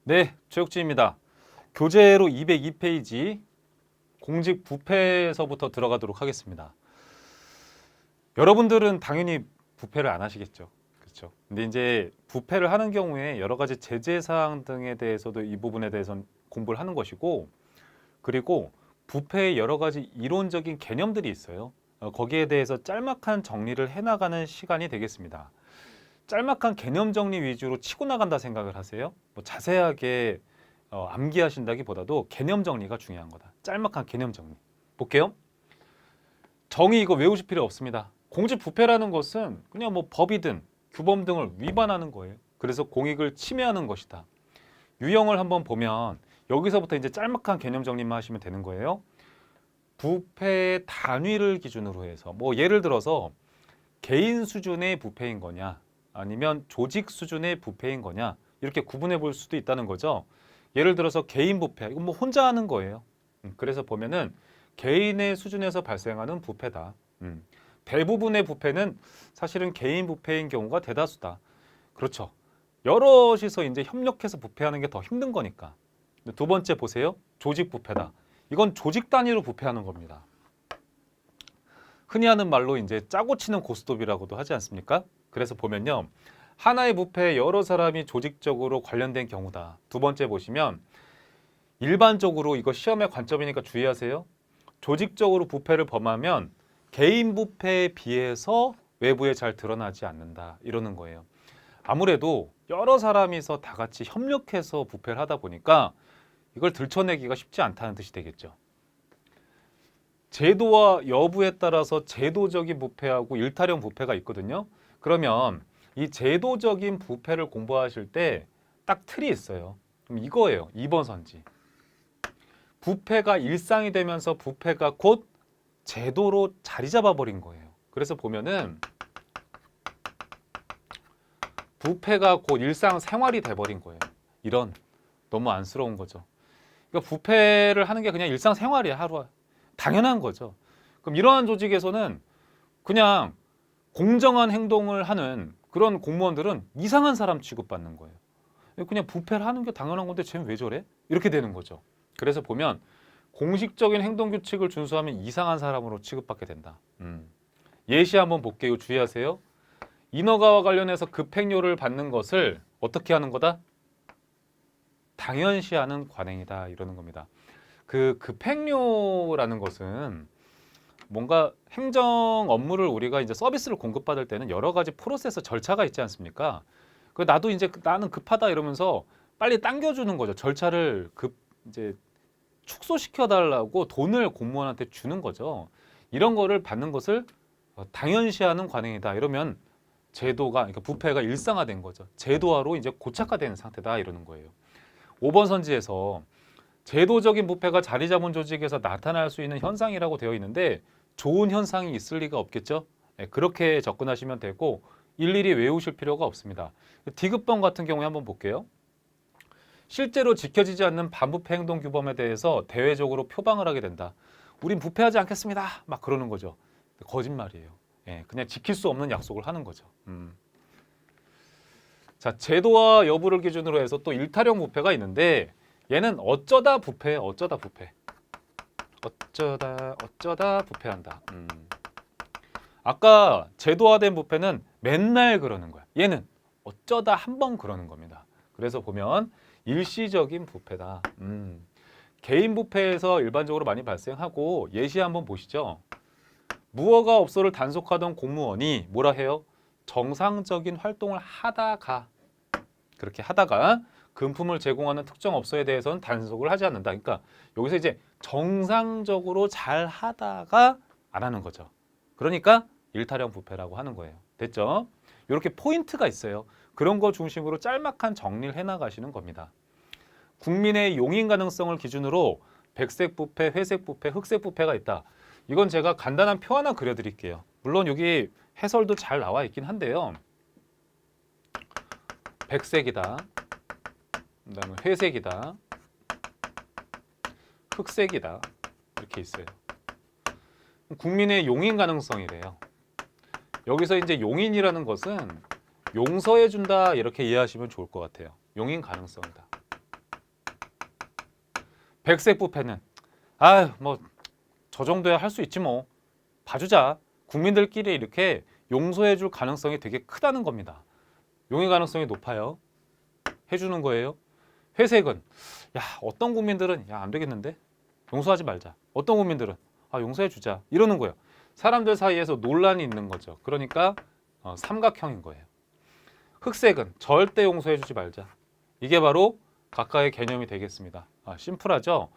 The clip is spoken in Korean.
네, 최욱진입니다. 교재로 202페이지 공직 부패에서부터 들어가도록 하겠습니다. 여러분들은 당연히 부패를 안 하시겠죠. 그렇죠. 근데 이제 부패를 하는 경우에 여러 가지 제재 사항 등에 대해서도 이 부분에 대해서는 공부를 하는 것이고, 그리고 부패의 여러 가지 이론적인 개념들이 있어요. 거기에 대해서 짤막한 정리를 해나가는 시간이 되겠습니다. 짤막한 개념 정리 위주로 치고 나간다 생각을 하세요. 뭐 자세하게 암기하신다기보다도 개념 정리가 중요한 거다. 짤막한 개념 정리. 볼게요. 정의 이거 외우실 필요 없습니다. 공직부패라는 것은 그냥 뭐 법이든 규범 등을 위반하는 거예요. 그래서 공익을 침해하는 것이다. 유형을 한번 보면 여기서부터 이제 짤막한 개념 정리만 하시면 되는 거예요. 부패의 단위를 기준으로 해서 뭐 예를 들어서 개인 수준의 부패인 거냐 아니면 조직 수준의 부패인 거냐 이렇게 구분해 볼 수도 있다는 거죠. 예를 들어서 개인 부패, 이건 뭐 혼자 하는 거예요. 그래서 보면은 개인의 수준에서 발생하는 부패다. 대부분의 부패는 사실은 개인 부패인 경우가 대다수다. 그렇죠. 여럿이서 이제 협력해서 부패하는 게 더 힘든 거니까. 두 번째 보세요. 조직 부패다. 이건 조직 단위로 부패하는 겁니다. 흔히 하는 말로 이제 짜고 치는 고스톱이라고도 하지 않습니까? 그래서 보면요. 하나의 부패에 여러 사람이 조직적으로 관련된 경우다. 두 번째 보시면 일반적으로 이거 시험의 관점이니까 주의하세요. 조직적으로 부패를 범하면 개인 부패에 비해서 외부에 잘 드러나지 않는다. 이러는 거예요. 아무래도 여러 사람이서 다 같이 협력해서 부패를 하다 보니까 이걸 들춰내기가 쉽지 않다는 뜻이 되겠죠. 제도와 여부에 따라서 제도적인 부패하고 일탈형 부패가 있거든요. 그러면 이 제도적인 부패를 공부하실 때 딱 틀이 있어요. 그럼 이거예요. 2번 선지. 부패가 일상이 되면서 부패가 곧 제도로 자리 잡아버린 거예요. 그래서 보면은 부패가 곧 일상생활이 돼버린 거예요. 이런 너무 안쓰러운 거죠. 그러니까 부패를 하는 게 그냥 일상생활이야. 하루 당연한 거죠. 그럼 이러한 조직에서는 그냥 공정한 행동을 하는 그런 공무원들은 이상한 사람 취급받는 거예요. 그냥 부패를 하는 게 당연한 건데 쟤는 왜 저래? 이렇게 되는 거죠. 그래서 보면 공식적인 행동 규칙을 준수하면 이상한 사람으로 취급받게 된다. 예시 한번 볼게요. 주의하세요. 인허가와 관련해서 급행료를 받는 것을 어떻게 하는 거다? 당연시하는 관행이다. 이러는 겁니다. 그 급행료라는 것은 뭔가 행정 업무를 우리가 이제 서비스를 공급받을 때는 여러 가지 프로세스 절차가 있지 않습니까? 그 나도 이제 나는 급하다 이러면서 빨리 당겨주는 거죠. 절차를 이제 축소시켜 달라고 돈을 공무원한테 주는 거죠. 이런 거를 받는 것을 당연시하는 관행이다. 이러면 제도가 그러니까 부패가 일상화된 거죠. 제도화로 이제 고착화된 상태다 이러는 거예요. 5번 선지에서 제도적인 부패가 자리 잡은 조직에서 나타날 수 있는 현상이라고 되어 있는데 좋은 현상이 있을 리가 없겠죠. 그렇게 접근하시면 되고 일일이 외우실 필요가 없습니다. 디귿번 같은 경우에 한번 볼게요. 실제로 지켜지지 않는 반부패 행동 규범에 대해서 대외적으로 표방을 하게 된다. 우린 부패하지 않겠습니다. 막 그러는 거죠. 거짓말이에요. 그냥 지킬 수 없는 약속을 하는 거죠. 자, 제도와 여부를 기준으로 해서 또 일탈형 부패가 있는데 얘는 어쩌다 부패, 어쩌다 부패. 어쩌다 부패한다. 아까 제도화된 부패는 맨날 그러는 거야. 얘는 어쩌다 한 번 그러는 겁니다. 그래서 보면 일시적인 부패다. 개인 부패에서 일반적으로 많이 발생하고 예시 한번 보시죠. 무허가 업소를 단속하던 공무원이 뭐라 해요? 정상적인 활동을 하다가 그렇게 하다가 금품을 제공하는 특정 업소에 대해서는 단속을 하지 않는다. 그러니까 여기서 이제 정상적으로 잘 하다가 안 하는 거죠. 그러니까 일탈형 부패라고 하는 거예요. 됐죠? 이렇게 포인트가 있어요. 그런 거 중심으로 짤막한 정리를 해나가시는 겁니다. 국민의 용인 가능성을 기준으로 백색 부패, 회색 부패, 흑색 부패가 있다. 이건 제가 간단한 표 하나 그려드릴게요. 물론 여기 해설도 잘 나와 있긴 한데요. 백색이다. 그다음에 회색이다. 흑색이다. 이렇게 있어요. 국민의 용인 가능성이래요. 여기서 이제 용인이라는 것은 용서해 준다 이렇게 이해하시면 좋을 것 같아요. 용인 가능성이다. 백색 부패는 아유 뭐 저 정도야 할 수 있지 뭐 봐주자. 국민들끼리 이렇게 용서해줄 가능성이 되게 크다는 겁니다. 용의 가능성이 높아요. 해주는 거예요. 회색은 야 어떤 국민들은 야 안 되겠는데 용서하지 말자. 어떤 국민들은 아 용서해주자 이러는 거예요. 사람들 사이에서 논란이 있는 거죠. 그러니까 삼각형인 거예요. 흑색은 절대 용서해주지 말자. 이게 바로 각각의 개념이 되겠습니다. 심플하죠?